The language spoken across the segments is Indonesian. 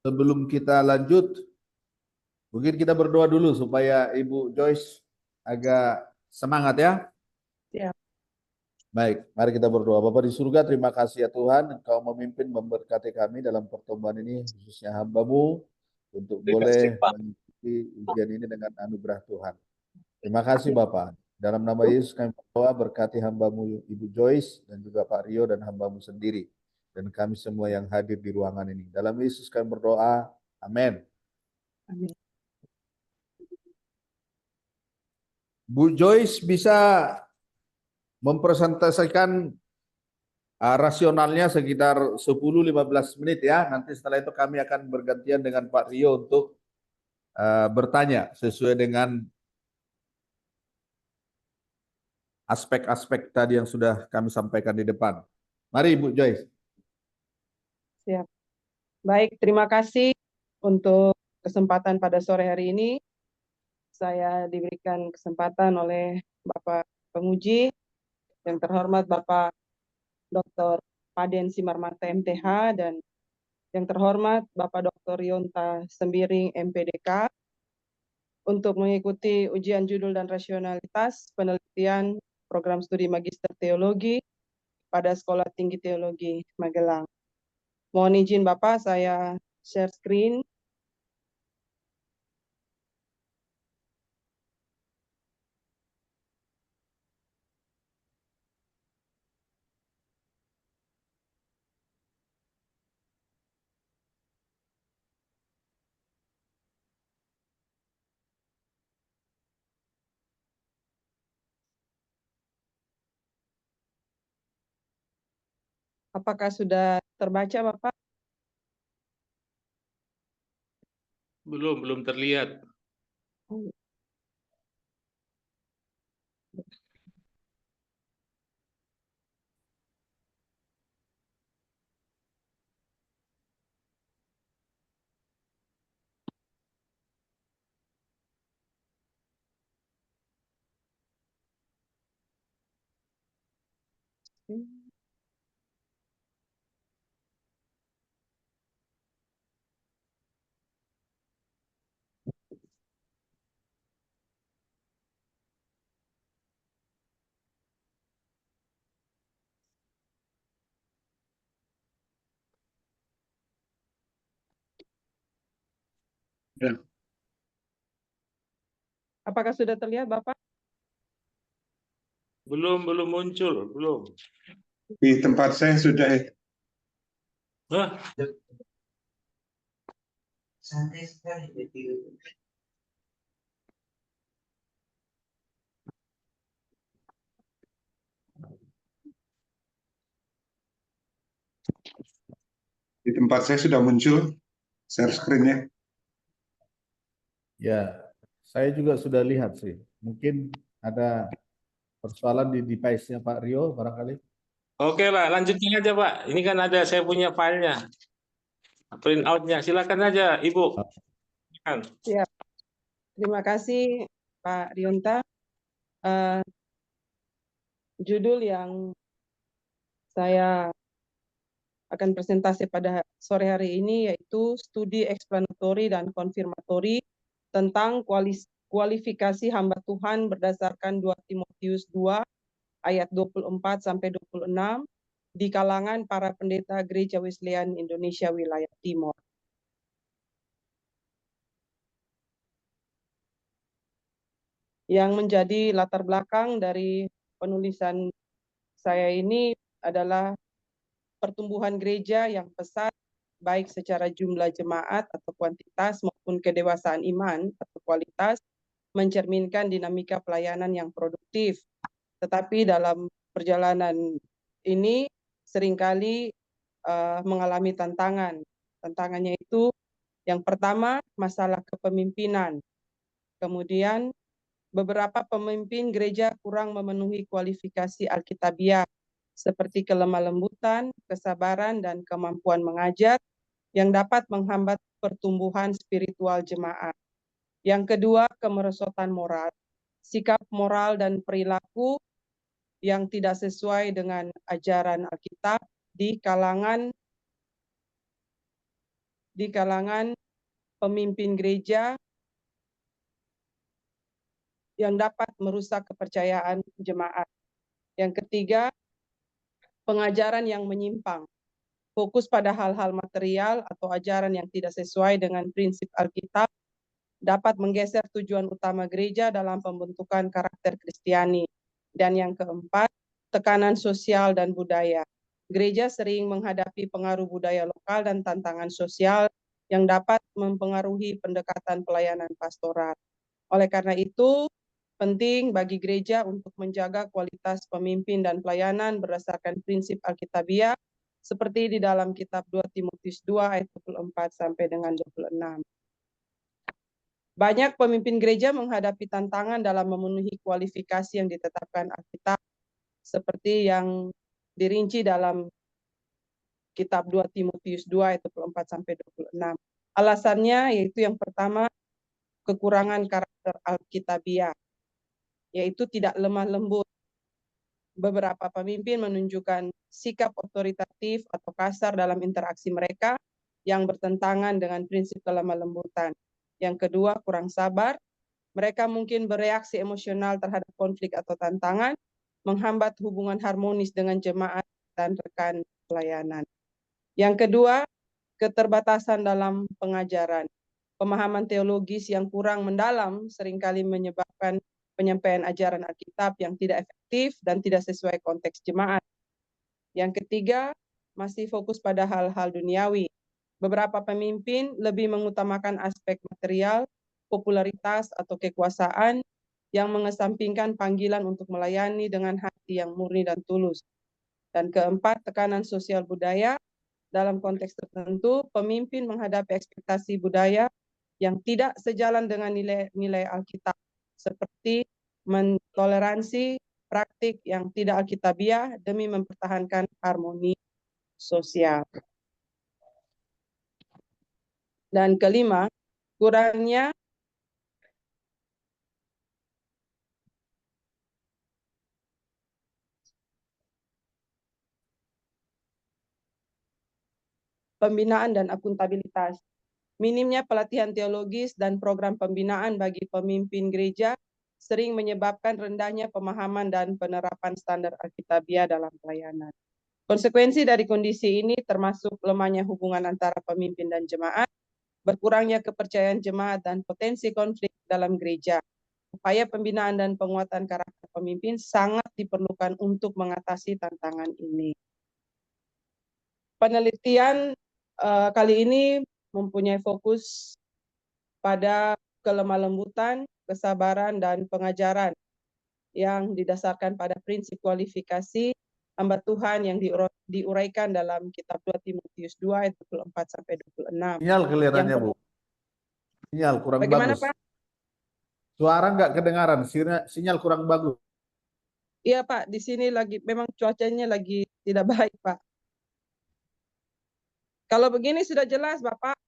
Sebelum kita lanjut, mungkin kita berdoa dulu supaya Ibu Joyce agak semangat ya. Siap. Baik, mari kita berdoa. Bapa di surga, terima kasih ya Tuhan, Engkau memimpin memberkati kami dalam pertemuan ini, khususnya hamba-Mu, untuk boleh mengikuti ujian ini dengan anugerah Tuhan. Terima kasih Bapak. Dalam nama Yesus kami berdoa, berkati hamba-Mu Ibu Joyce, dan juga Pak Rio dan hamba-Mu sendiri. Dan kami semua yang hadir di ruangan ini. Dalam Yesus kami berdoa, amin. Amin. Bu Joyce bisa mempresentasikan rasionalnya sekitar 10-15 menit ya. Nanti setelah itu kami akan bergantian dengan Pak Rio untuk bertanya sesuai dengan aspek-aspek tadi yang sudah kami sampaikan di depan. Mari Bu Joyce. Siap. Baik, terima kasih untuk kesempatan pada sore hari ini. Saya diberikan kesempatan oleh Bapak Penguji, yang terhormat Bapak Dr. Paden Simarmata MTH, dan yang terhormat Bapak Dr. Yonta Sembiring MPDK, untuk mengikuti ujian judul dan rasionalitas penelitian program studi Magister Teologi pada Sekolah Tinggi Teologi Magelang. Mohon izin Bapak, saya share screen. Apakah sudah terbaca Bapak? Belum terlihat. Ya. Apakah sudah terlihat Bapak? Belum muncul, belum. Di tempat saya sudah. Hah? Santai sekali. Di tempat saya sudah muncul share screen-nya. Ya, saya juga sudah lihat sih. Mungkin ada persoalan di device-nya Pak Rio barangkali. Oke Pak, lanjutin aja Pak. Ini kan ada saya punya filenya. Print out-nya. Silakan aja Ibu. Siap. Terima kasih Pak Rionta. Judul yang saya akan presentasi pada sore hari ini yaitu studi eksplanatori dan konfirmatori tentang kualifikasi hamba Tuhan berdasarkan 2 Timotius 2 ayat 24 sampai 26 di kalangan para pendeta Gereja Wesleyan Indonesia wilayah Timur. Yang menjadi latar belakang dari penulisan saya ini adalah pertumbuhan gereja yang pesat, baik secara jumlah jemaat atau kuantitas maupun kedewasaan iman atau kualitas, mencerminkan dinamika pelayanan yang produktif. Tetapi dalam perjalanan ini seringkali mengalami tantangan. Tantangannya itu yang pertama masalah kepemimpinan. Kemudian beberapa pemimpin gereja kurang memenuhi kualifikasi Alkitabiah seperti kelemah lembutan, kesabaran, dan kemampuan mengajar yang dapat menghambat pertumbuhan spiritual jemaat. Yang kedua, kemerosotan moral, sikap moral dan perilaku yang tidak sesuai dengan ajaran Alkitab di kalangan di kalangan pemimpin gereja yang dapat merusak kepercayaan jemaat. Yang ketiga, pengajaran yang menyimpang, fokus pada hal-hal material atau ajaran yang tidak sesuai dengan prinsip Alkitab dapat menggeser tujuan utama gereja dalam pembentukan karakter Kristiani. Dan yang keempat, tekanan sosial dan budaya. Gereja sering menghadapi pengaruh budaya lokal dan tantangan sosial yang dapat mempengaruhi pendekatan pelayanan pastoral. Oleh karena itu, penting bagi gereja untuk menjaga kualitas pemimpin dan pelayanan berdasarkan prinsip Alkitabiah seperti di dalam kitab 2 Timotius 2 ayat 24 sampai dengan 26. Banyak pemimpin gereja menghadapi tantangan dalam memenuhi kualifikasi yang ditetapkan Alkitab seperti yang dirinci dalam kitab 2 Timotius 2 ayat 24 sampai 26. Alasannya yaitu yang pertama, kekurangan karakter Alkitabiah, yaitu tidak lemah lembut. Beberapa pemimpin menunjukkan sikap otoritatif atau kasar dalam interaksi mereka yang bertentangan dengan prinsip kelemah lembutan. Yang kedua, kurang sabar. Mereka mungkin bereaksi emosional terhadap konflik atau tantangan, menghambat hubungan harmonis dengan jemaat dan rekan pelayanan. Yang kedua, keterbatasan dalam pengajaran. Pemahaman teologis yang kurang mendalam seringkali menyebabkan penyampaian ajaran Alkitab yang tidak efektif dan tidak sesuai konteks jemaat. Yang ketiga, masih fokus pada hal-hal duniawi. Beberapa pemimpin lebih mengutamakan aspek material, popularitas, atau kekuasaan yang mengesampingkan panggilan untuk melayani dengan hati yang murni dan tulus. Dan keempat, tekanan sosial budaya. Dalam konteks tertentu, pemimpin menghadapi ekspektasi budaya yang tidak sejalan dengan nilai-nilai Alkitab, seperti mentoleransi praktik yang tidak Alkitabiah demi mempertahankan harmoni sosial. Dan kelima, kurangnya pembinaan dan akuntabilitas. Minimnya pelatihan teologis dan program pembinaan bagi pemimpin gereja sering menyebabkan rendahnya pemahaman dan penerapan standar Alkitabiah dalam pelayanan. Konsekuensi dari kondisi ini termasuk lemahnya hubungan antara pemimpin dan jemaat, berkurangnya kepercayaan jemaat, dan potensi konflik dalam gereja. Upaya pembinaan dan penguatan karakter pemimpin sangat diperlukan untuk mengatasi tantangan ini. Penelitian kali ini mempunyai fokus pada kelemah lembutan, kesabaran, dan pengajaran yang didasarkan pada prinsip kualifikasi hamba Tuhan yang diuraikan dalam kitab 2 Timotius 2 ayat 24 sampai 26. Sinyal kelihatannya, Bu. Sinyal kurang Bagaimana, bagus. Pak? Suara nggak kedengaran, sinyal kurang bagus. Iya, Pak, di sini lagi memang cuacanya lagi tidak baik, Pak. Kalau begini sudah jelas, Bapak.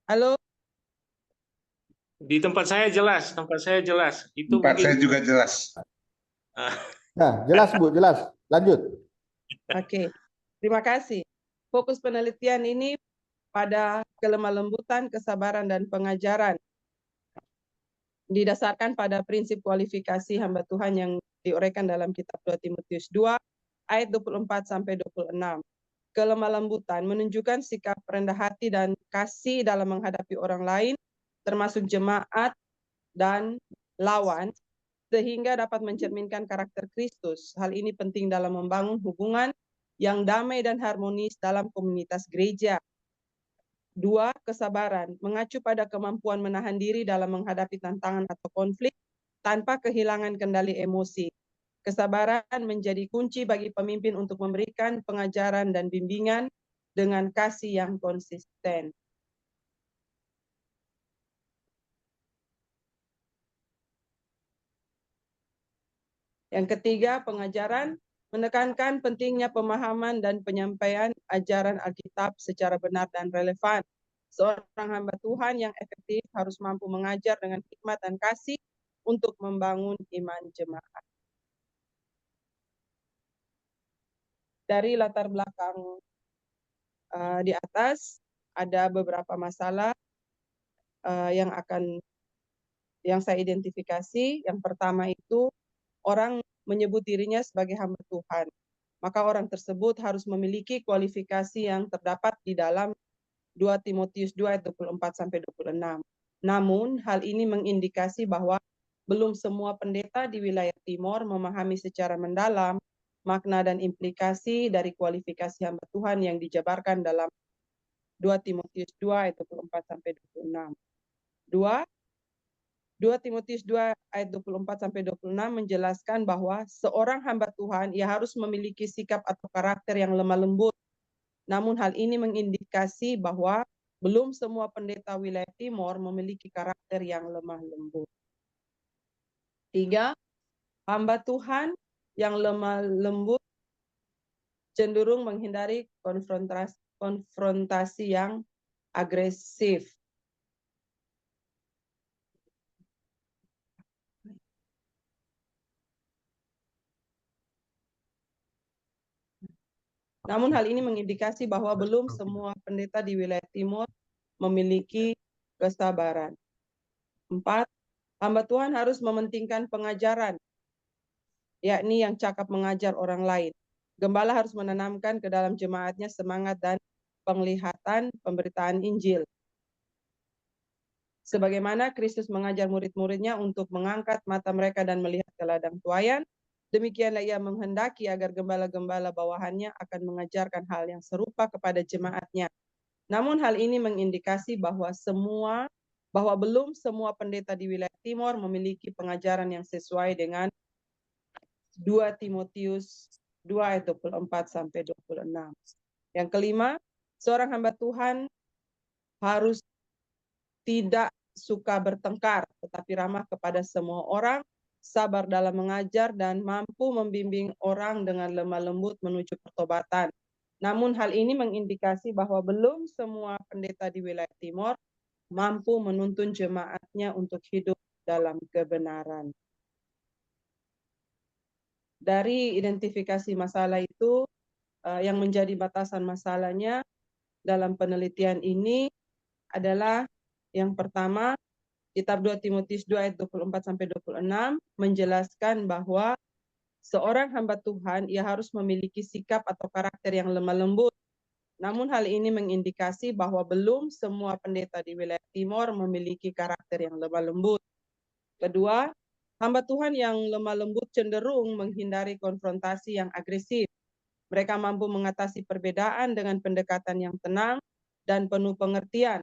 Halo? Di tempat saya jelas, Itu Tempat mungkin saya juga jelas. Nah, jelas, Bu, jelas. Lanjut. Oke, terima kasih. Fokus penelitian ini pada kelemah lembutan, kesabaran, dan pengajaran didasarkan pada prinsip kualifikasi hamba Tuhan yang diuraikan dalam kitab 2 Timotius 2 ayat 24 sampai 26. Kelemah lembutan menunjukkan sikap rendah hati dan kasih dalam menghadapi orang lain, termasuk jemaat dan lawan, sehingga dapat mencerminkan karakter Kristus. Hal ini penting dalam membangun hubungan yang damai dan harmonis dalam komunitas gereja. 2. Kesabaran, mengacu pada kemampuan menahan diri dalam menghadapi tantangan atau konflik tanpa kehilangan kendali emosi. Kesabaran menjadi kunci bagi pemimpin untuk memberikan pengajaran dan bimbingan dengan kasih yang konsisten. Yang ketiga, pengajaran menekankan pentingnya pemahaman dan penyampaian ajaran Alkitab secara benar dan relevan. Seorang hamba Tuhan yang efektif harus mampu mengajar dengan hikmat dan kasih untuk membangun iman jemaat. Dari latar belakang di atas ada beberapa masalah yang saya identifikasi. Yang pertama itu orang menyebut dirinya sebagai hamba Tuhan. Maka orang tersebut harus memiliki kualifikasi yang terdapat di dalam 2 Timotius 2 ayat 24-26. Namun, hal ini mengindikasi bahwa belum semua pendeta di wilayah Timor memahami secara mendalam makna dan implikasi dari kualifikasi hamba Tuhan yang dijabarkan dalam 2 Timotius 2 ayat 24-26. 2 Timotius 2 ayat 24-26 menjelaskan bahwa seorang hamba Tuhan ia harus memiliki sikap atau karakter yang lemah lembut. Namun hal ini mengindikasi bahwa belum semua pendeta wilayah Timor memiliki karakter yang lemah lembut. 3, hamba Tuhan yang lemah lembut cenderung menghindari konfrontasi yang agresif. Namun hal ini mengindikasi bahwa belum semua pendeta di wilayah Timor memiliki kesabaran. 4, hamba Tuhan harus mementingkan pengajaran, yakni yang cakap mengajar orang lain. Gembala harus menanamkan ke dalam jemaatnya semangat dan penglihatan pemberitaan Injil. Sebagaimana Kristus mengajar murid-muridnya untuk mengangkat mata mereka dan melihat ke ladang tuaian, demikianlah ia menghendaki agar gembala-gembala bawahannya akan mengajarkan hal yang serupa kepada jemaatnya. Namun hal ini mengindikasi bahwa belum semua pendeta di wilayah Timor memiliki pengajaran yang sesuai dengan 2 Timotius 2 ayat 24-26. Yang kelima, seorang hamba Tuhan harus tidak suka bertengkar, tetapi ramah kepada semua orang, sabar dalam mengajar, dan mampu membimbing orang dengan lemah lembut menuju pertobatan. Namun hal ini mengindikasi bahwa belum semua pendeta di wilayah Timor mampu menuntun jemaatnya untuk hidup dalam kebenaran. Dari identifikasi masalah itu, yang menjadi batasan masalahnya dalam penelitian ini adalah yang pertama, kitab 2 Timotius 2 ayat 24-26 menjelaskan bahwa seorang hamba Tuhan ia harus memiliki sikap atau karakter yang lemah lembut. Namun hal ini mengindikasi bahwa belum semua pendeta di wilayah Timor memiliki karakter yang lemah lembut. Kedua, hamba Tuhan yang lemah lembut cenderung menghindari konfrontasi yang agresif. Mereka mampu mengatasi perbedaan dengan pendekatan yang tenang dan penuh pengertian.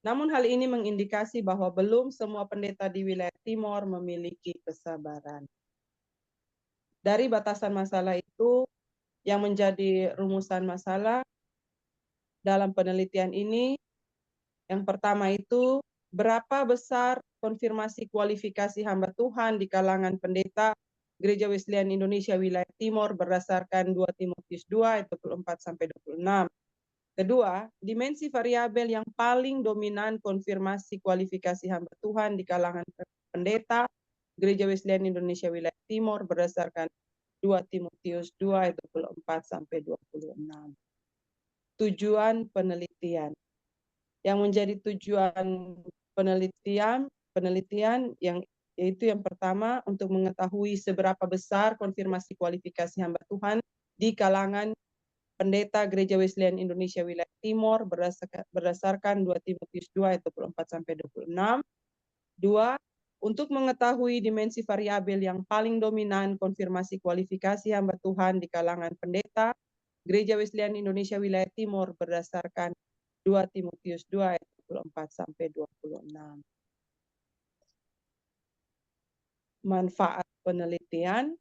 Namun hal ini mengindikasi bahwa belum semua pendeta di wilayah Timor memiliki kesabaran. Dari batasan masalah itu, yang menjadi rumusan masalah dalam penelitian ini, yang pertama itu, berapa besar konfirmasi kualifikasi hamba Tuhan di kalangan pendeta Gereja Wesleyan Indonesia wilayah Timor berdasarkan 2 Timotius 2 ayat 24-26. Kedua, dimensi variabel yang paling dominan konfirmasi kualifikasi hamba Tuhan di kalangan pendeta Gereja Wesleyan Indonesia wilayah Timor berdasarkan 2 Timotius 2 ayat 24-26. Tujuan penelitian. Yang menjadi tujuan penelitian yaitu yang pertama untuk mengetahui seberapa besar konfirmasi kualifikasi hamba Tuhan di kalangan pendeta Gereja Wesleyan Indonesia wilayah Timor berdasarkan 2 Timotius 2 ayat 24-26. 2. Untuk mengetahui dimensi variabel yang paling dominan konfirmasi kualifikasi hamba Tuhan di kalangan pendeta Gereja Wesleyan Indonesia wilayah Timor berdasarkan 2 Timotius 2 ayat 24-26. Manfaat penelitian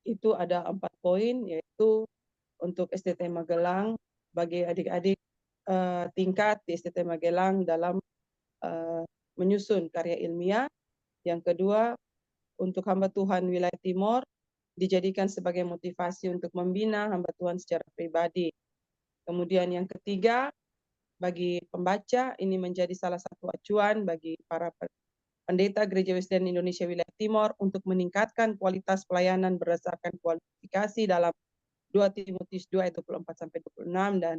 itu ada 4 poin, yaitu untuk STT Magelang bagi adik-adik tingkat di STT Magelang dalam menyusun karya ilmiah. Yang kedua, untuk hamba Tuhan wilayah Timor dijadikan sebagai motivasi untuk membina hamba Tuhan secara pribadi. Kemudian yang ketiga, bagi pembaca ini menjadi salah satu acuan bagi para pendeta Gereja Wesleyan Indonesia wilayah Timor untuk meningkatkan kualitas pelayanan berdasarkan kualifikasi dalam 2 2 Timotius 2 ayat 24-26, dan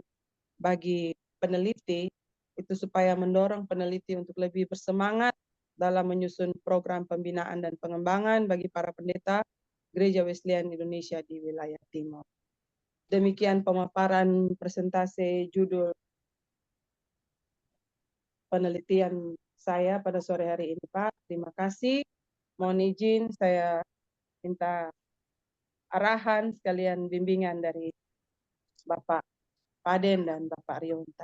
bagi peneliti itu supaya mendorong peneliti untuk lebih bersemangat dalam menyusun program pembinaan dan pengembangan bagi para pendeta Gereja Wesleyan Indonesia di wilayah Timur. Demikian pemaparan presentasi judul penelitian saya pada sore hari ini, Pak. Terima kasih. Mohon izin saya minta arahan sekalian bimbingan dari Bapak Paden dan Bapak Rionta.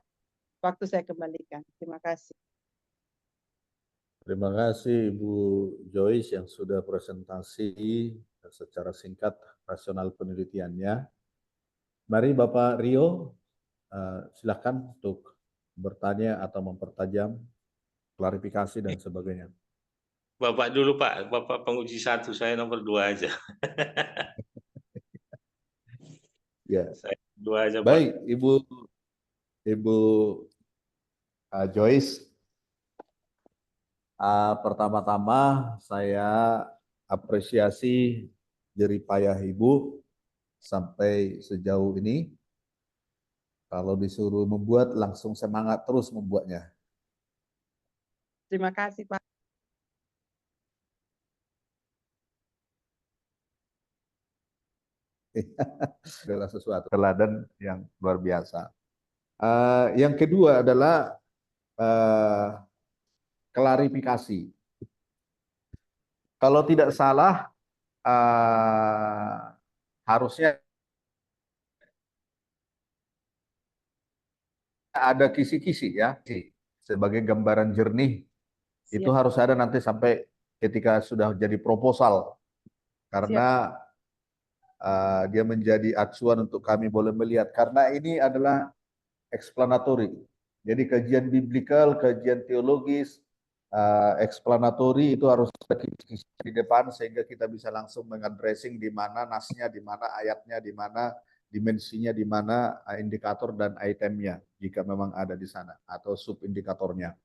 Waktu saya kembalikan. Terima kasih. Terima kasih Ibu Joyce yang sudah presentasi secara singkat rasional penelitiannya. Mari Bapak Rio, silakan untuk bertanya atau mempertajam, klarifikasi dan sebagainya. Bapak dulu Pak, Bapak penguji 1, saya nomor 2 aja. Ya. Saya 2 aja Pak. Baik, Ibu Joyce. Pertama-tama saya apresiasi jerih payah Ibu sampai sejauh ini. Kalau disuruh membuat, langsung semangat terus membuatnya. Terima kasih, Pak. Adalah sesuatu teladan yang luar biasa. Yang kedua adalah klarifikasi. Kalau tidak salah, harusnya ada kisi-kisi ya, sebagai gambaran jernih. Itu harus ada nanti sampai ketika sudah jadi proposal, karena dia menjadi acuan untuk kami boleh melihat. Karena ini adalah explanatory. Jadi kajian biblikal, kajian teologis, explanatory itu harus di depan sehingga kita bisa langsung mengadressing di mana nasnya, di mana ayatnya, di mana dimensinya, di mana indikator dan itemnya jika memang ada di sana atau subindikatornya.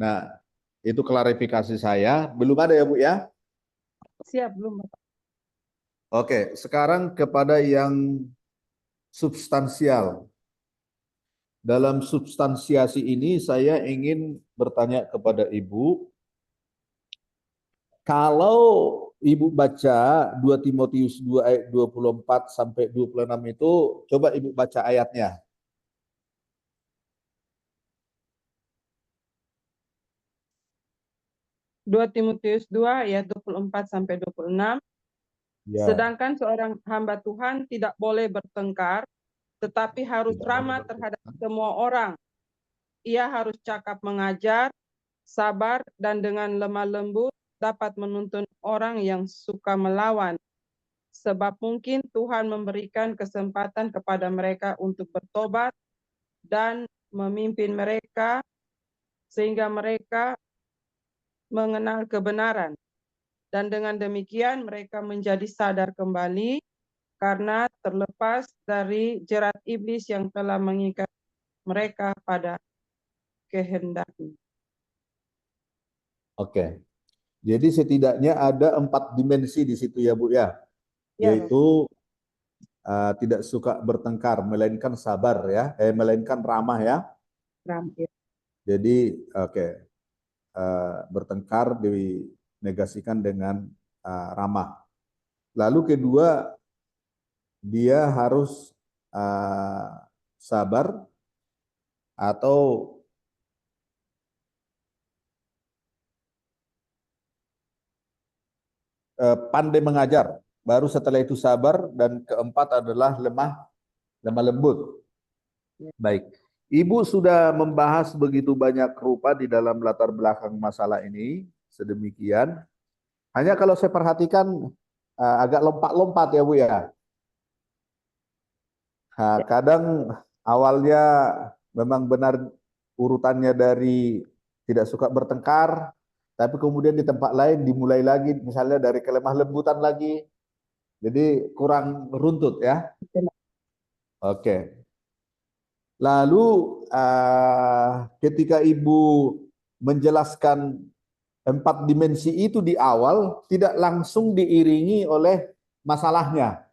Nah, itu klarifikasi saya. Belum ada ya Bu ya? Siap, belum Bapak. Oke, sekarang kepada yang substansial. Dalam substansiasi ini saya ingin bertanya kepada Ibu, kalau Ibu baca 2 Timotius 2 ayat 24 sampai 26 itu, coba Ibu baca ayatnya. Dua Timotius 2 ayat 24 sampai 26. Ya. Sedangkan seorang hamba Tuhan tidak boleh bertengkar, tetapi harus ramah terhadap semua orang. Ia harus cakap mengajar, sabar, dan dengan lemah lembut dapat menuntun orang yang suka melawan. Sebab mungkin Tuhan memberikan kesempatan kepada mereka untuk bertobat dan memimpin mereka sehingga mereka mengenal kebenaran. Dan dengan demikian mereka menjadi sadar kembali karena terlepas dari jerat iblis yang telah mengikat mereka pada kehendaknya. Oke. Jadi setidaknya ada 4 dimensi di situ ya Bu ya. Yaitu tidak suka bertengkar, melainkan sabar ya, melainkan ramah ya. Ramah. Jadi bertengkar dinegasikan dengan ramah. Lalu kedua, dia harus sabar atau pandai mengajar. Baru setelah itu sabar, dan keempat adalah lemah lembut. Baik. Ibu sudah membahas begitu banyak rupa di dalam latar belakang masalah ini, sedemikian. Hanya kalau saya perhatikan agak lompat-lompat ya Bu ya. Kadang awalnya memang benar urutannya dari tidak suka bertengkar, tapi kemudian di tempat lain dimulai lagi, misalnya dari kelemah lembutan lagi. Jadi kurang runtut ya. Oke. Lalu ketika Ibu menjelaskan 4 dimensi itu di awal, tidak langsung diiringi oleh masalahnya.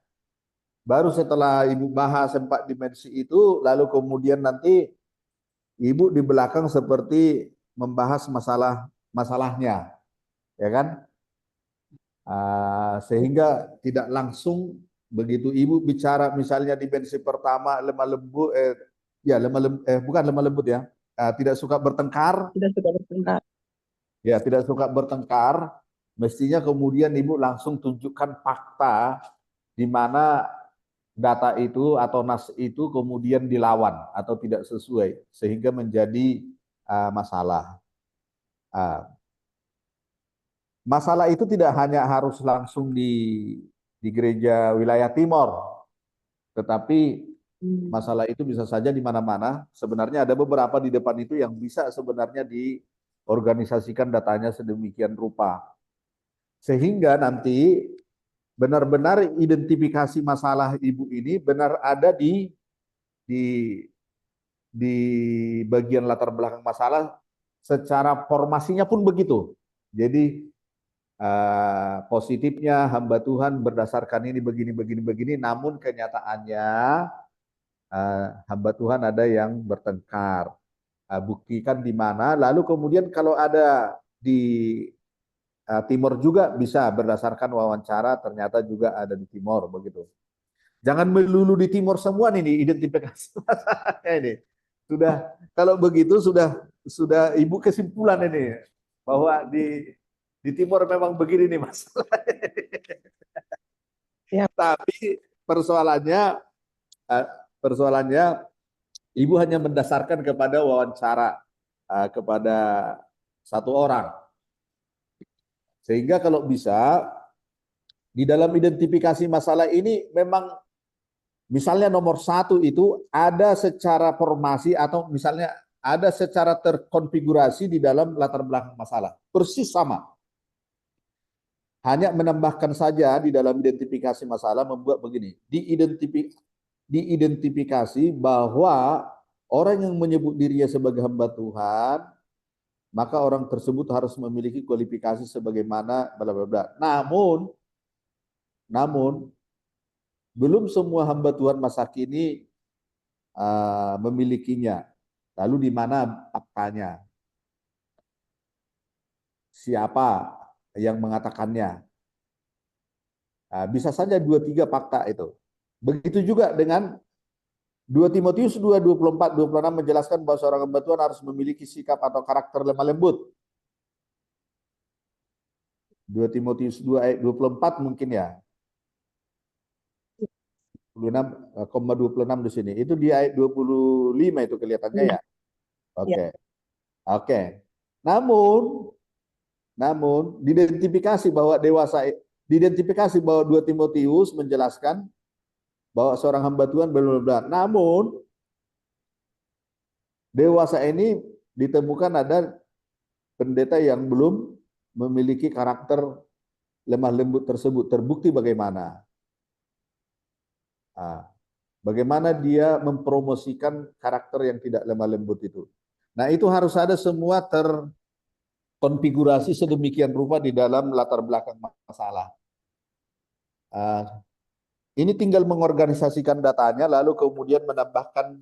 Baru setelah Ibu bahas 4 dimensi itu, lalu kemudian nanti Ibu di belakang seperti membahas masalahnya, ya kan? Sehingga tidak langsung begitu Ibu bicara misalnya dimensi pertama lemah lembut, bukan lemah lembut ya, tidak suka bertengkar, Tidak suka bertengkar. ya tidak suka bertengkar, mestinya kemudian Ibu langsung tunjukkan fakta di mana data itu atau nas itu kemudian dilawan atau tidak sesuai sehingga menjadi masalah. Masalah itu tidak hanya harus langsung di gereja wilayah timur, tetapi masalah itu bisa saja di mana-mana. Sebenarnya ada beberapa di depan itu yang bisa sebenarnya diorganisasikan datanya sedemikian rupa. Sehingga nanti benar-benar identifikasi masalah Ibu ini benar ada di bagian latar belakang masalah, secara formasinya pun begitu. Jadi positifnya hamba Tuhan berdasarkan ini begini, namun kenyataannya hamba Tuhan ada yang bertengkar. Buktikan di mana, lalu kemudian kalau ada di timur juga bisa berdasarkan wawancara ternyata juga ada di timur begitu. Jangan melulu di timur semua nih identifikasi masalahnya ini. Sudah kalau begitu sudah Ibu kesimpulan ini bahwa di timur memang begini nih masalahnya. Ya. Tapi persoalannya Ibu hanya mendasarkan kepada wawancara kepada satu orang. Sehingga kalau bisa di dalam identifikasi masalah ini memang misalnya nomor 1 itu ada secara formasi atau misalnya ada secara terkonfigurasi di dalam latar belakang masalah. Persis sama. Hanya menambahkan saja di dalam identifikasi masalah membuat begini. Diidentifikasi bahwa orang yang menyebut dirinya sebagai hamba Tuhan, maka orang tersebut harus memiliki kualifikasi sebagaimana bla bla bla. Namun belum semua hamba Tuhan masa kini memilikinya. Lalu di mana faktanya? Siapa yang mengatakannya? Bisa saja 2-3 fakta itu. Begitu juga dengan 2 Timotius 2:24-26 menjelaskan bahwa seorang hamba Tuhan harus memiliki sikap atau karakter lemah lembut. 2 Timotius 2 ayat 24 mungkin ya. 26,26 di sini. Itu di ayat 25 itu kelihatannya ya. Oke. Namun diidentifikasi bahwa 2 Timotius menjelaskan bahwa seorang hamba Tuhan benar-benar. Namun dewasa ini ditemukan ada pendeta yang belum memiliki karakter lemah lembut tersebut. Terbukti bagaimana? Bagaimana dia mempromosikan karakter yang tidak lemah lembut itu. Nah, itu harus ada semua terkonfigurasi sedemikian rupa di dalam latar belakang masalah. Ini tinggal mengorganisasikan datanya, lalu kemudian menambahkan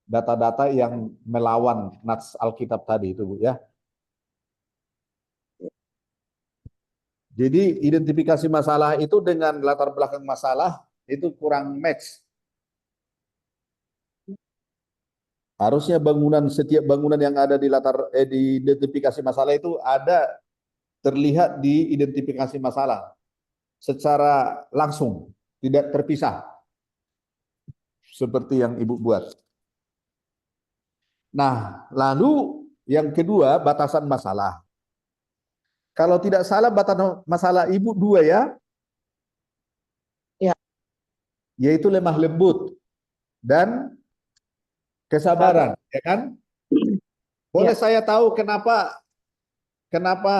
data-data yang melawan nats Alkitab tadi itu, Bu, ya. Jadi identifikasi masalah itu dengan latar belakang masalah itu kurang match. Harusnya setiap bangunan yang ada di identifikasi masalah itu ada terlihat di identifikasi masalah secara langsung, tidak terpisah. Seperti yang Ibu buat. Nah, lalu yang kedua, batasan masalah. Kalau tidak salah batasan masalah Ibu 2 ya? Ya. Yaitu lemah lembut dan kesabaran, ya kan? Boleh Ya. saya tahu kenapa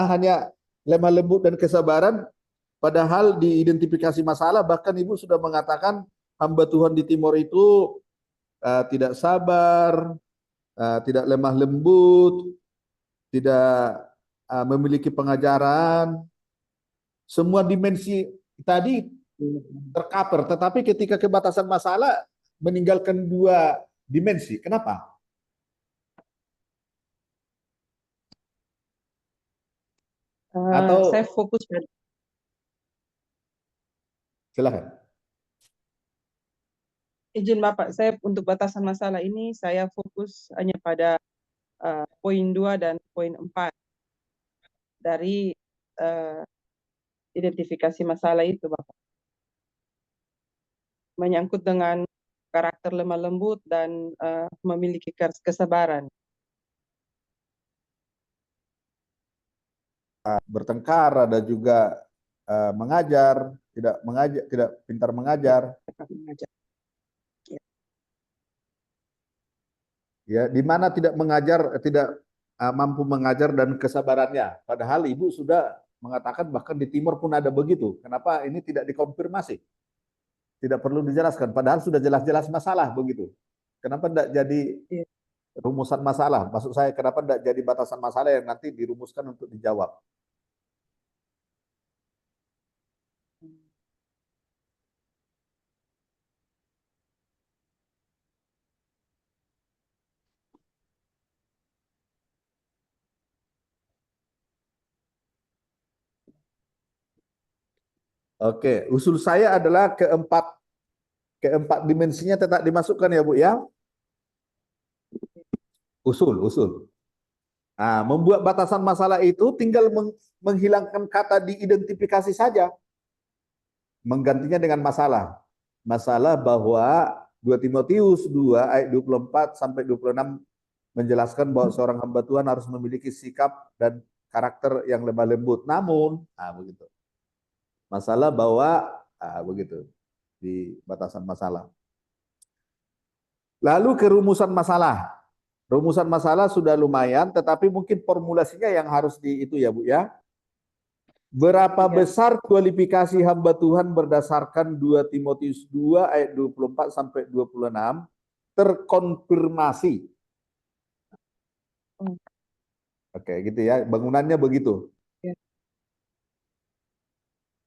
hanya lemah lembut dan kesabaran, padahal di identifikasi masalah bahkan Ibu sudah mengatakan hamba Tuhan di timur itu tidak sabar, tidak lemah lembut, tidak memiliki pengajaran. Semua dimensi tadi tercover, tetapi ketika kebatasan masalah meninggalkan 2 dimensi. Kenapa? Atau Saya fokus pada silakan. izin Bapak, saya untuk batasan masalah ini saya fokus hanya pada poin 2 dan poin 4 dari identifikasi masalah itu, Bapak. Menyangkut dengan karakter lemah lembut dan memiliki kesabaran. Bertengkar, ada juga mengajar, tidak pintar mengajar. Ya, di mana tidak mengajar, tidak mampu mengajar dan kesabarannya. Padahal Ibu sudah mengatakan bahkan di timur pun ada begitu. Kenapa ini tidak dikonfirmasi? Tidak perlu dijelaskan. Padahal sudah jelas-jelas masalah begitu. Kenapa tidak jadi rumusan masalah? Maksud saya, kenapa tidak jadi batasan masalah yang nanti dirumuskan untuk dijawab? Oke, usul saya adalah keempat dimensinya tetap dimasukkan ya Bu ya. Usul. Nah, membuat batasan masalah itu tinggal menghilangkan kata diidentifikasi saja. Menggantinya dengan masalah. Masalah bahwa 2 Timotius 2 ayat 24 sampai 26 menjelaskan bahwa seorang hamba Tuhan harus memiliki sikap dan karakter yang lemah lembut. Namun, begitu. Masalah bahwa begitu di batasan masalah. Lalu ke rumusan masalah. Rumusan masalah sudah lumayan, tetapi mungkin formulasinya yang harus itu ya Bu ya. Berapa besar kualifikasi hamba Tuhan berdasarkan 2 Timotius 2 ayat 24 sampai 26 terkonfirmasi. Oke, gitu ya. Bangunannya begitu.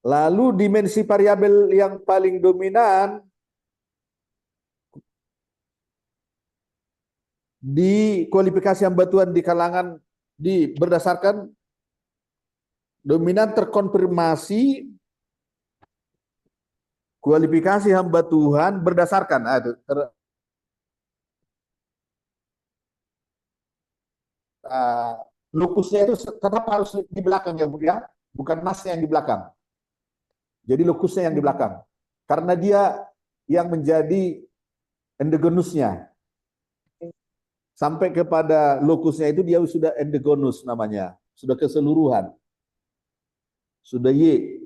Lalu dimensi variabel yang paling dominan di kualifikasi hamba Tuhan di kalangan berdasarkan dominan terkonfirmasi kualifikasi hamba Tuhan berdasarkan lokusnya itu tetap harus di belakang ya Bu ya, bukan nasnya yang di belakang. Jadi lokusnya yang di belakang. Karena dia yang menjadi endogonusnya. Sampai kepada lokusnya itu dia sudah endogonus namanya. Sudah keseluruhan. Sudah Y.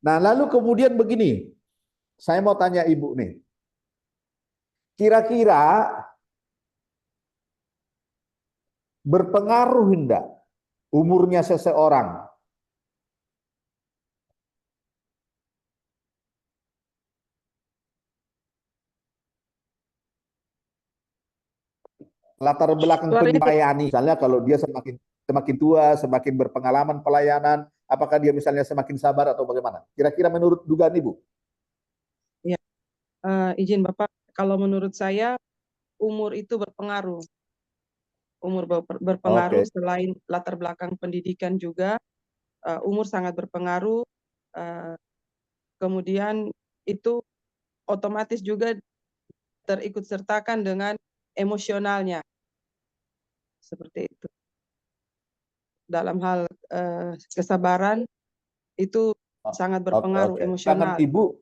Nah lalu kemudian begini. Saya mau tanya Ibu nih. Kira-kira berpengaruh enggak umurnya seseorang latar belakang pelayani? Misalnya kalau dia semakin tua, semakin berpengalaman pelayanan, apakah dia misalnya semakin sabar atau bagaimana? Kira-kira menurut dugaan Ibu? Ya, izin Bapak, kalau menurut saya umur itu berpengaruh. Umur berpengaruh. Selain latar belakang pendidikan juga, umur sangat berpengaruh. Kemudian itu otomatis juga terikut sertakan dengan emosionalnya. Seperti itu. Dalam hal kesabaran itu sangat berpengaruh emosional. Ibu,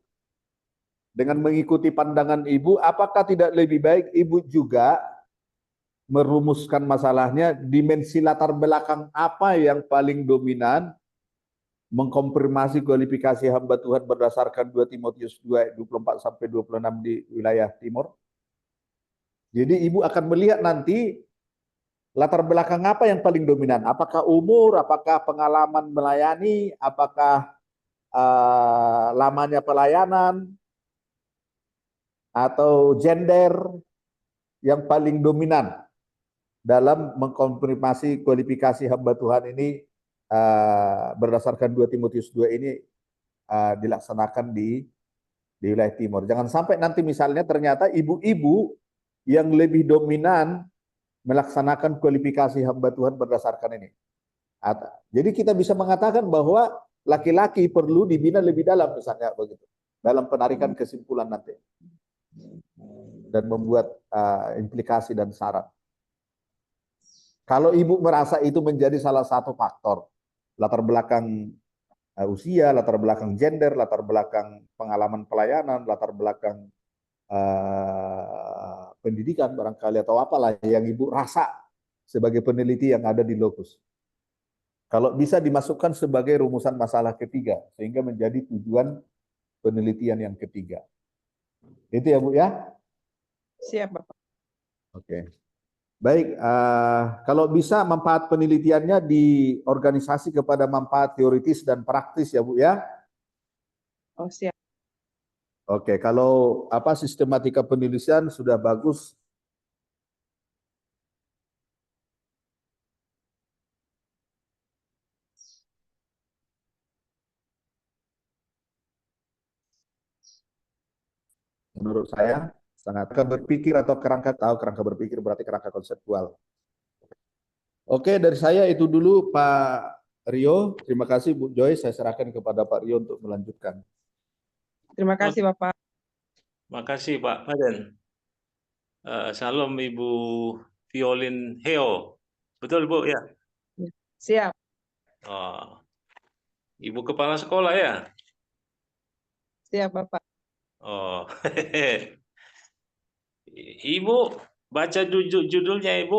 dengan mengikuti pandangan Ibu, apakah tidak lebih baik Ibu juga merumuskan masalahnya dimensi latar belakang apa yang paling dominan mengkonfirmasi kualifikasi hamba Tuhan berdasarkan 2 Timotius 2 ayat 24 sampai 26 di wilayah timur? Jadi Ibu akan melihat nanti latar belakang apa yang paling dominan? Apakah umur, apakah pengalaman melayani, apakah lamanya pelayanan, atau gender yang paling dominan dalam mengkonfirmasi kualifikasi hamba Tuhan ini berdasarkan 2 Timotius 2 ini dilaksanakan di wilayah timur. Jangan sampai nanti misalnya ternyata ibu-ibu yang lebih dominan melaksanakan kualifikasi hamba Tuhan berdasarkan ini. Jadi kita bisa mengatakan bahwa laki-laki perlu dibina lebih dalam misalnya begitu. Dalam penarikan kesimpulan nanti. Dan membuat implikasi dan syarat. Kalau ibu merasa itu menjadi salah satu faktor, latar belakang usia, latar belakang gender, latar belakang pengalaman pelayanan, latar belakang pendidikan barangkali atau apalah yang ibu rasa sebagai peneliti yang ada di Locus. Kalau bisa dimasukkan sebagai rumusan masalah ketiga, sehingga menjadi tujuan penelitian yang ketiga. Itu ya Bu ya? Siap, Bapak. Oke. Baik, kalau bisa manfaat penelitiannya diorganisasi kepada manfaat teoritis dan praktis ya Bu ya. Oh, siap. Oke, kalau sistematika penelitian sudah bagus. Menurut saya sangat kerangka berpikir atau kerangka berpikir berarti kerangka konseptual. Oke, dari saya itu dulu Pak Rio. Terima kasih Bu Joy. Saya serahkan kepada Pak Rio untuk melanjutkan. Terima kasih, Bapak. Makasih Pak Paden. Salam Ibu Violin Heo. Betul Bu ya? Siap. Oh. Ibu kepala sekolah ya? Siap, Bapak. Oh. Ibu baca judulnya Ibu.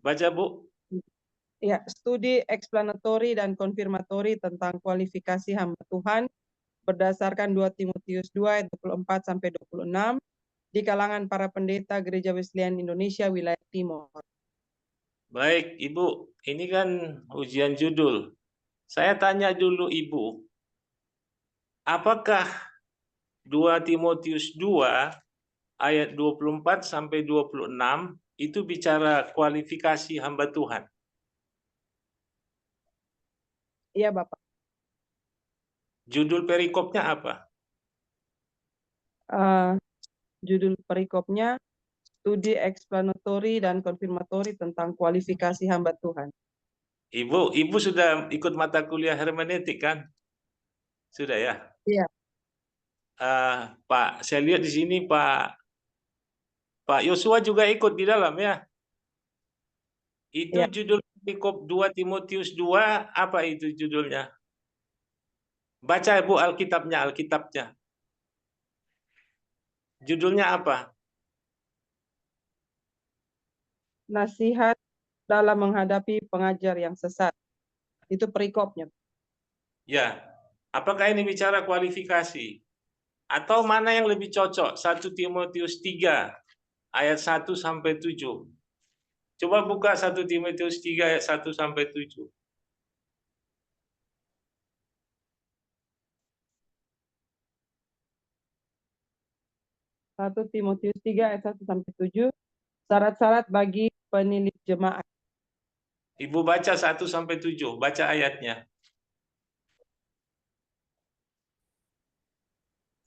Baca Bu. Ya, studi eksplanatori dan konfirmatori tentang kualifikasi hamba Tuhan berdasarkan 2 Timotius 2 ayat 24 sampai 26 di kalangan para pendeta Gereja Wesleyan Indonesia wilayah Timur. Baik, Ibu. Ini kan ujian judul. Saya tanya dulu Ibu, apakah 2 Timotius 2 ayat 24 sampai 26 itu bicara kualifikasi hamba Tuhan? Iya, Bapak. Judul perikopnya apa? Judul perikopnya studi eksplanatori dan konfirmatori tentang kualifikasi hamba Tuhan. Ibu sudah ikut mata kuliah hermeneutik kan? Sudah ya? Iya. Pak, saya lihat di sini Pak Yosua juga ikut di dalam ya? Itu Ya. judul perikop 2 Timotius 2, apa itu judulnya? Baca Bu Alkitabnya. Judulnya apa? Nasihat dalam menghadapi pengajar yang sesat. Itu perikopnya. Ya, apakah ini bicara kualifikasi? Atau mana yang lebih cocok? 1 Timotius 3 ayat 1 sampai 7. Coba buka 1 Timotius 3 ayat 1 sampai 7. Satu Timotius 3 ayat 1 sampai 7. Syarat-syarat bagi penilik jemaat. Ibu baca 1 sampai 7, baca ayatnya.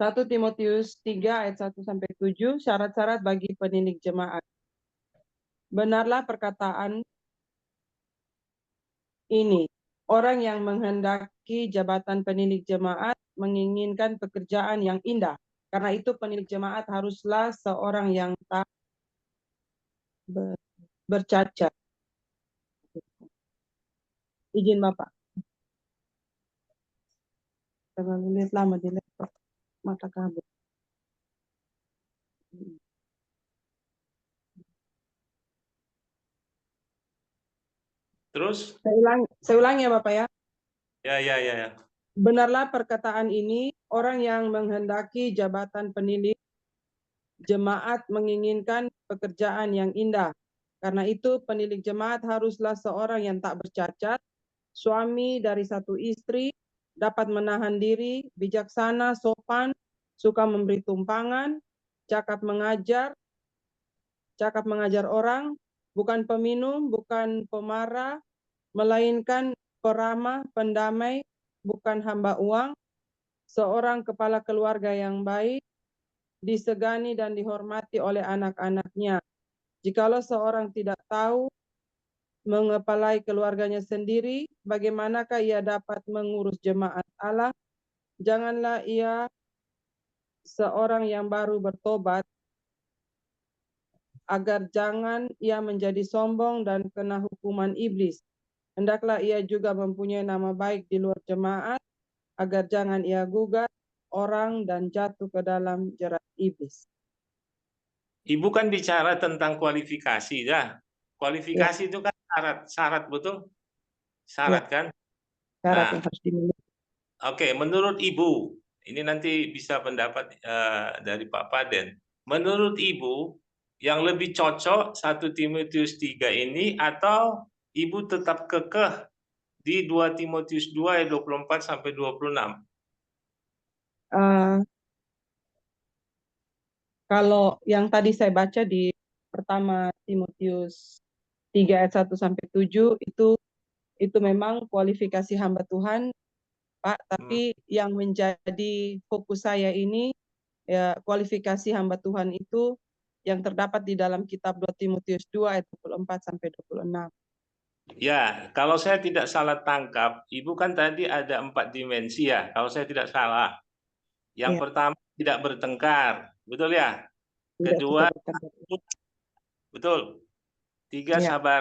1 Timotius 3 ayat 1 sampai 7, syarat-syarat bagi penilik jemaat. Benarlah perkataan ini, orang yang menghendaki jabatan penilik jemaat menginginkan pekerjaan yang indah. Karena itu penilik jemaat haruslah seorang yang tak bercacat. Izin Bapak. Terlalu lihat lama di laptop. Mata kabel. Terus? Saya ulangi ya Bapak ya. Ya. Benarlah perkataan ini, orang yang menghendaki jabatan penilik jemaat menginginkan pekerjaan yang indah. Karena itu penilik jemaat haruslah seorang yang tak bercacat, suami dari satu istri, dapat menahan diri, bijaksana, sopan, suka memberi tumpangan, cakap mengajar orang, bukan peminum, bukan pemarah, melainkan peramah, pendamai, bukan hamba uang, seorang kepala keluarga yang baik, disegani dan dihormati oleh anak-anaknya. Jikalau seorang tidak tahu mengepalai keluarganya sendiri, bagaimanakah ia dapat mengurus jemaat Allah? Janganlah ia seorang yang baru bertobat, agar jangan ia menjadi sombong dan kena hukuman iblis. Hendaklah ia juga mempunyai nama baik di luar jemaat, agar jangan ia gugat orang dan jatuh ke dalam jerat iblis. Ibu kan bicara tentang kualifikasi ya. Kualifikasi itu kan syarat betul? Syarat kan? Syarat Nah, yang harus dimiliki. oke, menurut Ibu, ini nanti bisa pendapat dari Pak Paden. Menurut Ibu, yang lebih cocok 1 Timotius 3 ini atau Ibu tetap kekeh di 2 Timotius 2 ayat 24 sampai 26? Kalau yang tadi saya baca di pertama Timotius 3 ayat 1 sampai 7 itu memang kualifikasi hamba Tuhan, Pak, tapi yang menjadi fokus saya ini ya kualifikasi hamba Tuhan itu yang terdapat di dalam kitab 2 Timotius 2 ayat 24 sampai 26. Ya, kalau saya tidak salah tangkap, Ibu kan tadi ada 4 dimensi ya, kalau saya tidak salah. Yang pertama tidak bertengkar, betul ya? Kedua, betul. 3 sabar.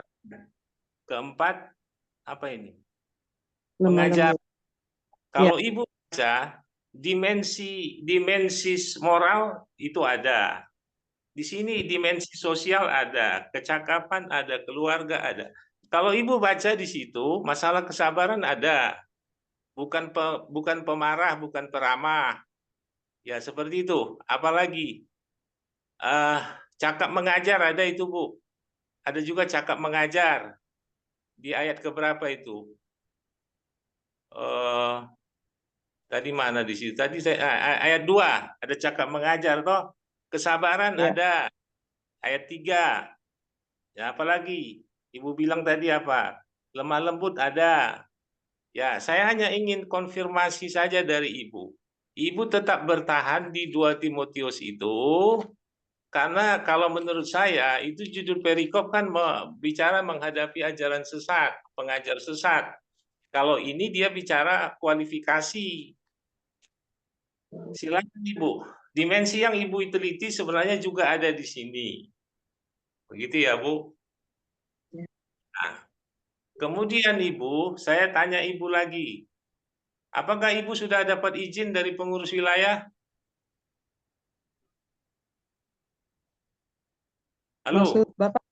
Keempat, apa ini? Pengajar. Kalau Ibu baca, dimensi moral itu ada. Di sini dimensi sosial ada, kecakapan ada, keluarga ada. Kalau Ibu baca di situ, masalah kesabaran ada. Bukan pemarah, bukan peramah. Ya, seperti itu. Apalagi cakap mengajar ada itu, Bu. Ada juga cakap mengajar. Di ayat keberapa itu? Tadi mana di situ? Tadi saya ayat 2 ada cakap mengajar toh. Kesabaran ada. Ayat 3. Ya, apalagi? Ibu bilang tadi apa? Lemah lembut ada. Ya, saya hanya ingin konfirmasi saja dari Ibu. Ibu tetap bertahan di 2 Timotius itu karena kalau menurut saya itu judul perikop kan bicara menghadapi ajaran sesat, pengajar sesat. Kalau ini dia bicara kualifikasi. Silakan Ibu. Dimensi yang Ibu teliti sebenarnya juga ada di sini. Begitu ya, Bu? Nah, kemudian Ibu, saya tanya Ibu lagi. Apakah Ibu sudah dapat izin dari pengurus wilayah? Halo? Maksud Bapak?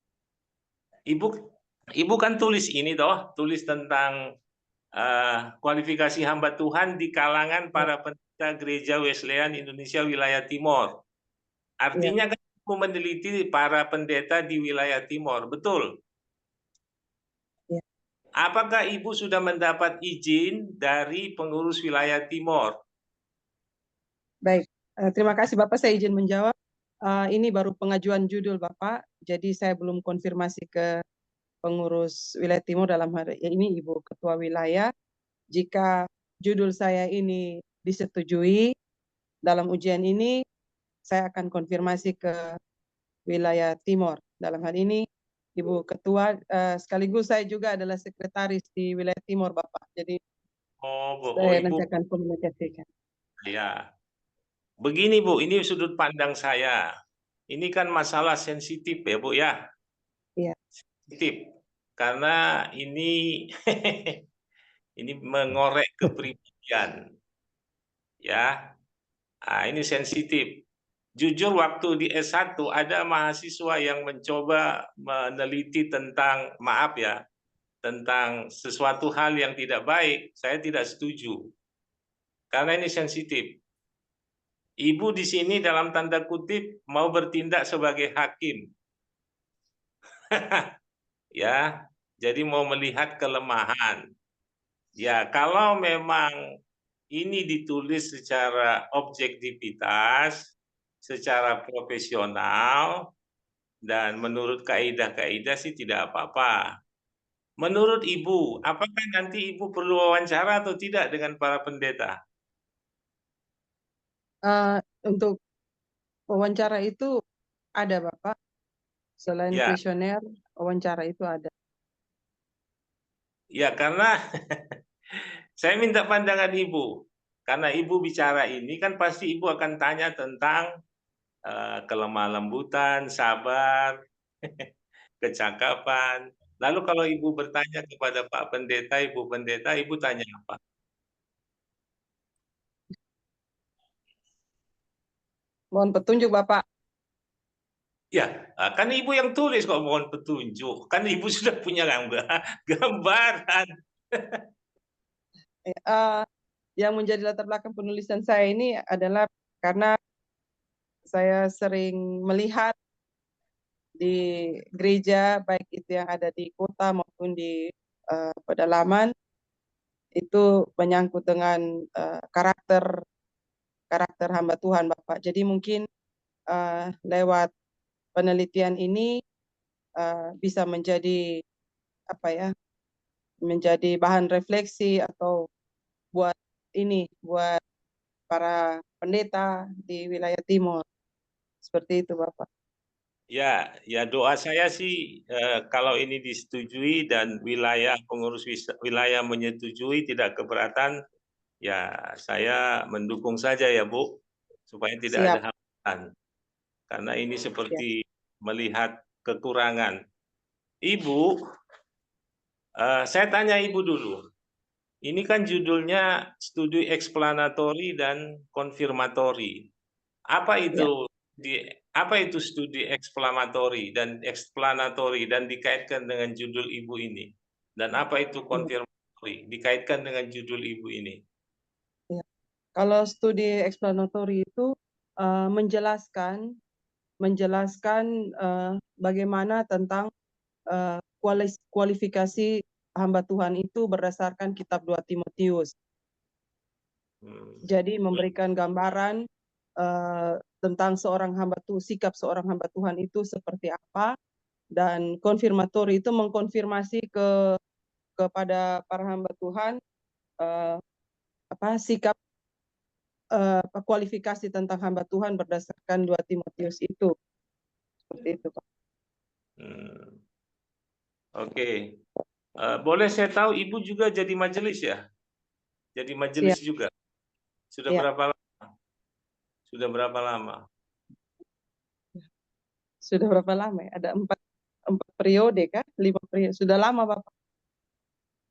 Ibu kan tulis ini toh, tulis tentang kualifikasi hamba Tuhan di kalangan para pendeta Gereja Wesleyan Indonesia wilayah Timor. Artinya kan Ibu meneliti para pendeta di wilayah Timor, betul? Apakah Ibu sudah mendapat izin dari pengurus wilayah Timor? Baik, terima kasih Bapak, saya izin menjawab. Ini baru pengajuan judul Bapak, jadi saya belum konfirmasi ke pengurus wilayah Timur dalam hari ini Ibu Ketua Wilayah. Jika judul saya ini disetujui dalam ujian ini, saya akan konfirmasi ke wilayah Timur. Dalam hal ini Ibu Ketua, sekaligus saya juga adalah sekretaris di wilayah Timur Bapak. Jadi saya nanti akan komunikasikan. Ya, begini Bu, ini sudut pandang saya. Ini kan masalah sensitif ya Bu ya. Iya. Sensitif, karena ini ini mengorek kepribadian. Ya, nah, ini sensitif. Jujur waktu di S1 ada mahasiswa yang mencoba meneliti tentang, maaf ya, tentang sesuatu hal yang tidak baik. Saya tidak setuju. Karena ini sensitif. Ibu di sini dalam tanda kutip mau bertindak sebagai hakim. Ya, jadi mau melihat kelemahan. Ya, kalau memang ini ditulis secara objektivitas, secara profesional, dan menurut kaidah-kaidah sih tidak apa-apa. menurut Ibu, apakah nanti Ibu perlu wawancara atau tidak dengan para pendeta? Untuk wawancara itu ada Bapak, selain Ya, kuesioner, wawancara itu ada. ya karena saya minta pandangan Ibu. Karena Ibu bicara ini kan pasti Ibu akan tanya tentang kelemah lembutan, sabar, kecakapan. Lalu kalau Ibu bertanya kepada Pak Pendeta, Ibu Pendeta, Ibu tanya apa? Mohon petunjuk Bapak. Ya, kan Ibu yang tulis kok mohon petunjuk. Kan Ibu sudah punya gambaran. Yang menjadi latar belakang penulisan saya ini adalah karena saya sering melihat di gereja, baik itu yang ada di kota maupun di pedalaman, itu menyangkut dengan karakter hamba Tuhan Bapak. Jadi mungkin lewat penelitian ini bisa menjadi apa ya, menjadi bahan refleksi atau buat para pendeta di wilayah timur. Seperti itu Bapak. Ya, doa saya sih kalau ini disetujui dan pengurus wilayah menyetujui tidak keberatan, ya saya mendukung saja ya Bu, supaya tidak Siap. ada hambatan. Karena ini Siap. seperti melihat kekurangan. Ibu, saya tanya Ibu dulu. Ini kan judulnya studi eksplanatori dan konfirmatori. Apa itu studi eksplanatori dan dikaitkan dengan judul Ibu ini? Dan apa itu konfirmatori dikaitkan dengan judul Ibu ini? Ya. Kalau studi eksplanatori itu menjelaskan bagaimana tentang kualifikasi hamba Tuhan itu berdasarkan kitab 2 Timotius. Jadi memberikan gambaran tentang seorang hamba Tuhan, sikap seorang hamba Tuhan itu seperti apa, dan konfirmatori itu mengkonfirmasi kepada para hamba Tuhan sikap kualifikasi tentang hamba Tuhan berdasarkan 2 Timotius itu. Seperti itu, Pak. Oke. Boleh saya tahu Ibu juga jadi majelis ya? Jadi majelis juga. Sudah berapa lama? Sudah berapa lama? Sudah berapa lama ya? Ada 4 periode kan? 5 periode. Sudah lama, Bapak.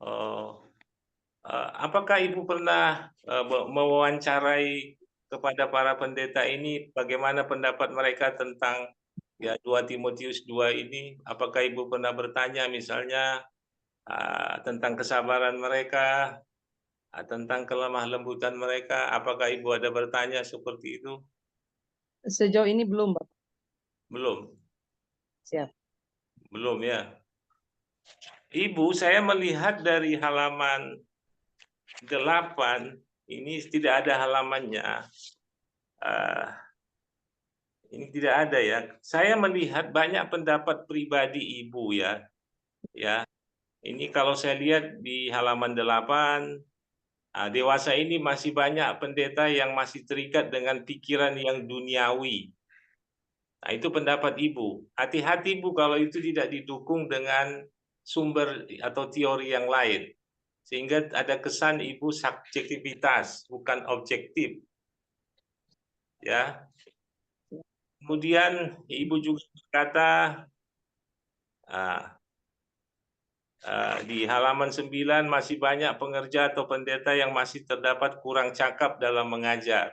Oh. Apakah Ibu pernah mewawancarai kepada para pendeta ini bagaimana pendapat mereka tentang 2 Timotius 2 ini? Apakah Ibu pernah bertanya misalnya tentang kesabaran mereka, tentang kelemah lembutan mereka? Apakah Ibu ada bertanya seperti itu? Sejauh ini belum, Bapak. Belum. Siap. Belum ya. Ibu, saya melihat dari halaman 8 ini tidak ada halamannya. Ini tidak ada ya. Saya melihat banyak pendapat pribadi Ibu ya. Ya. Ini kalau saya lihat di halaman 8, dewasa ini masih banyak pendeta yang masih terikat dengan pikiran yang duniawi. Nah, itu pendapat Ibu. Hati-hati Bu kalau itu tidak didukung dengan sumber atau teori yang lain. Sehingga ada kesan Ibu subjektivitas, bukan objektif. Ya. Kemudian Ibu juga berkata di halaman 9 masih banyak pengerja atau pendeta yang masih terdapat kurang cakap dalam mengajar.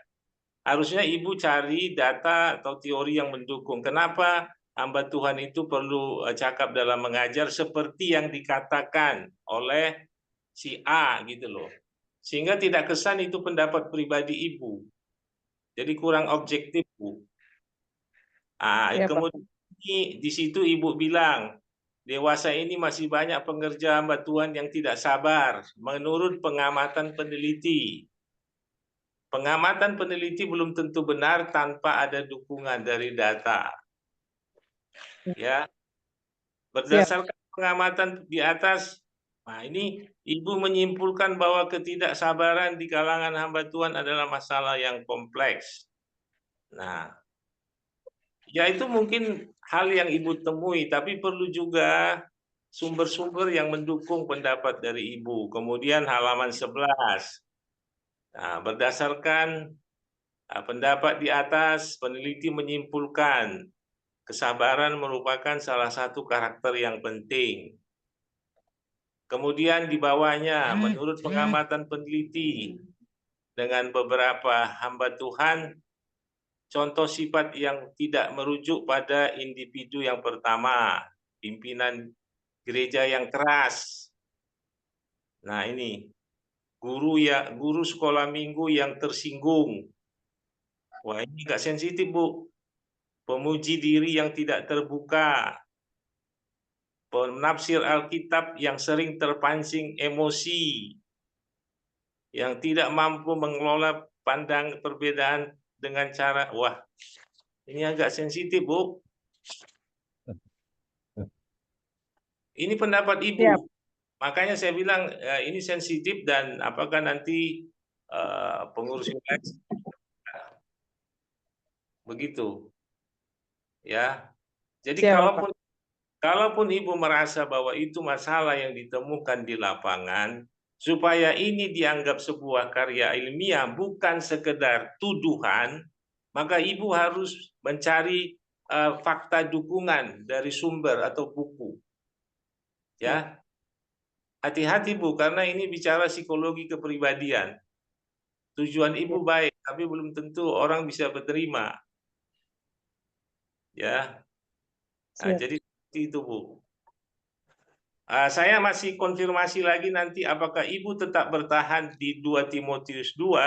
Harusnya Ibu cari data atau teori yang mendukung. Kenapa hamba Tuhan itu perlu cakap dalam mengajar seperti yang dikatakan oleh si A gitu loh. Sehingga tidak kesan itu pendapat pribadi Ibu. Jadi kurang objektif, Bu. Kemudian di situ Ibu bilang, dewasa ini masih banyak pengerja hamba Tuhan yang tidak sabar menurut pengamatan peneliti. Pengamatan peneliti belum tentu benar tanpa ada dukungan dari data. Ya. Berdasarkan pengamatan di atas, Nah, ini Ibu menyimpulkan bahwa ketidaksabaran di kalangan hamba Tuhan adalah masalah yang kompleks. Nah, ya itu mungkin hal yang Ibu temui, tapi perlu juga sumber-sumber yang mendukung pendapat dari Ibu. Kemudian halaman 11. Nah, berdasarkan pendapat di atas, peneliti menyimpulkan kesabaran merupakan salah satu karakter yang penting. Kemudian di bawahnya, menurut pengamatan peneliti, dengan beberapa hamba Tuhan, contoh sifat yang tidak merujuk pada individu yang pertama, pimpinan gereja yang keras. Nah ini, guru sekolah minggu yang tersinggung. Wah ini nggak sensitif, Bu. Pemuji diri yang tidak terbuka, penafsir Alkitab yang sering terpancing emosi, yang tidak mampu mengelola pandang perbedaan dengan cara, wah ini agak sensitif, Bu. Ini pendapat Ibu. Siap. Makanya saya bilang ini sensitif dan apakah nanti pengurus wilayah begitu, ya. Jadi Siap, Bapak. kalaupun Ibu merasa bahwa itu masalah yang ditemukan di lapangan, supaya ini dianggap sebuah karya ilmiah, bukan sekedar tuduhan, maka Ibu harus mencari fakta dukungan dari sumber atau buku. Ya, hati-hati Bu, karena ini bicara psikologi kepribadian. Tujuan Ibu baik, tapi belum tentu orang bisa menerima. Ya, nah, Siap. jadi seperti itu Bu. Saya masih konfirmasi lagi nanti apakah Ibu tetap bertahan di 2 Timotius 2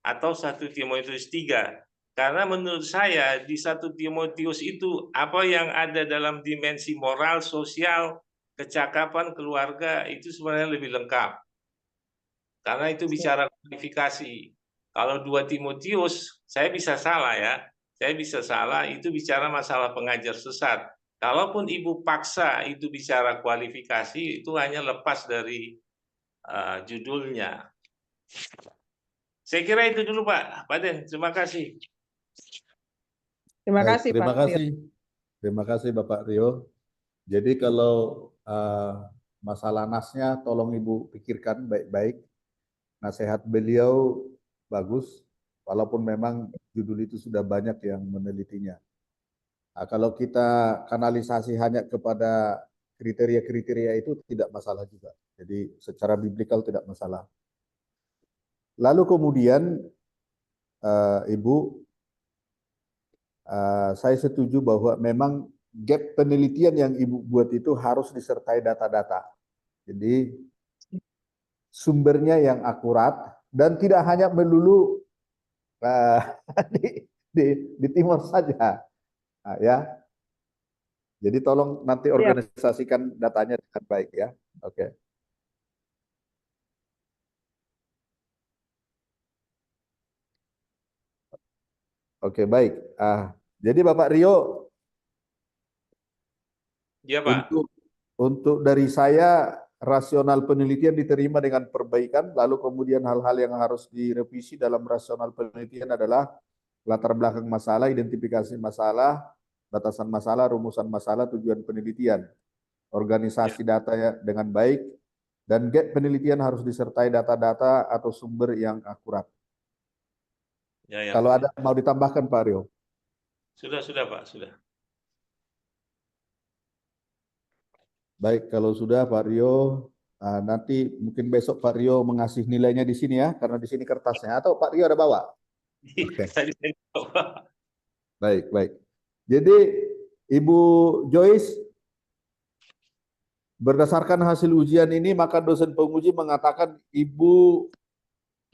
atau 1 Timotius 3. Karena menurut saya di 1 Timotius itu apa yang ada dalam dimensi moral, sosial, kecakapan keluarga itu sebenarnya lebih lengkap. Karena itu bicara kualifikasi. Kalau 2 Timotius, saya bisa salah ya. Saya bisa salah, itu bicara masalah pengajar sesat. Kalaupun Ibu paksa itu bicara kualifikasi, itu hanya lepas dari judulnya. Saya kira itu dulu Pak Den, terima kasih. Terima Baik, kasih, terima Pak Rio. kasih. Terima kasih Bapak Rio. Jadi kalau masalah nasnya tolong Ibu pikirkan baik-baik. Nasihat beliau bagus, walaupun memang judul itu sudah banyak yang menelitinya. Nah, kalau kita kanalisasi hanya kepada kriteria-kriteria itu tidak masalah juga. Jadi secara biblikal tidak masalah. Lalu kemudian Ibu, saya setuju bahwa memang gap penelitian yang Ibu buat itu harus disertai data-data. Jadi sumbernya yang akurat dan tidak hanya melulu di timur saja, nah, ya. Jadi tolong nanti organisasikan datanya dengan baik ya. Oke. Oke, baik. Jadi Bapak Rio, Ya Pak. untuk dari saya rasional penelitian diterima dengan perbaikan, lalu kemudian hal-hal yang harus direvisi dalam rasional penelitian adalah latar belakang masalah, identifikasi masalah, batasan masalah, rumusan masalah, tujuan penelitian, organisasi data dengan baik, dan gap penelitian harus disertai data-data atau sumber yang akurat. Ya, Kalau Pak. ada mau ditambahkan Pak Rio? Sudah Pak, sudah. Baik, kalau sudah Pak Rio, nanti mungkin besok Pak Rio mengasih nilainya di sini ya, karena di sini kertasnya. Atau Pak Rio ada bawa? Oke. Tadi saya bawa. Baik, baik. Jadi Ibu Joyce, berdasarkan hasil ujian ini, maka dosen penguji mengatakan Ibu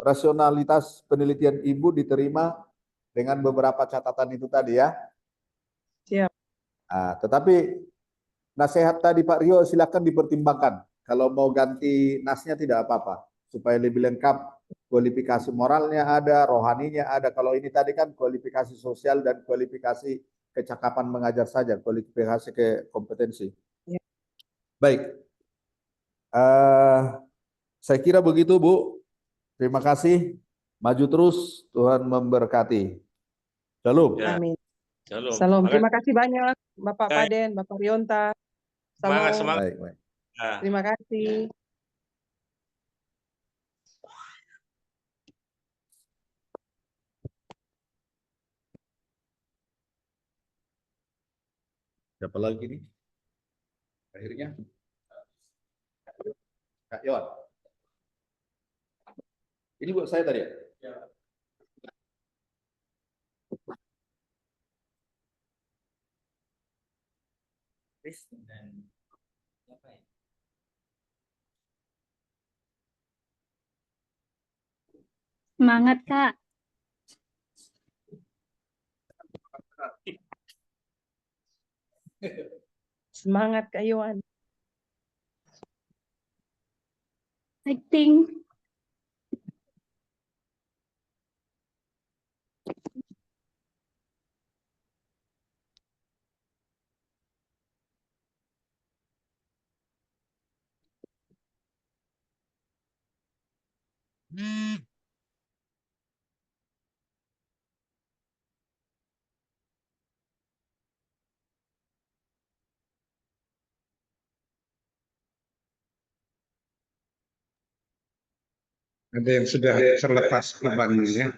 rasionalitas penelitian Ibu diterima dengan beberapa catatan itu tadi ya. Siap. Tetapi nasihat tadi Pak Rio silakan dipertimbangkan. Kalau mau ganti nasnya tidak apa-apa. Supaya lebih lengkap, kualifikasi moralnya ada, rohaninya ada. Kalau ini tadi kan kualifikasi sosial dan kualifikasi kecakapan mengajar saja, kualifikasi ke kompetensi. Ya. Baik. Saya kira begitu, Bu. Terima kasih. Maju terus, Tuhan memberkati. Shalom. Ya. Amin. Shalom. Salam. Makasih. Terima kasih banyak Bapak Baik. Paden, Bapak Rionta. Semangat, Salam. semangat. Baik, baik. Ya. Terima kasih. Siapa lagi nih? Akhirnya. Kak Yon. Ini buat saya tadi ya? Semangat, Kak. Semangat Kak Yohan. Fighting. Ada yang sudah terlepas bebannya.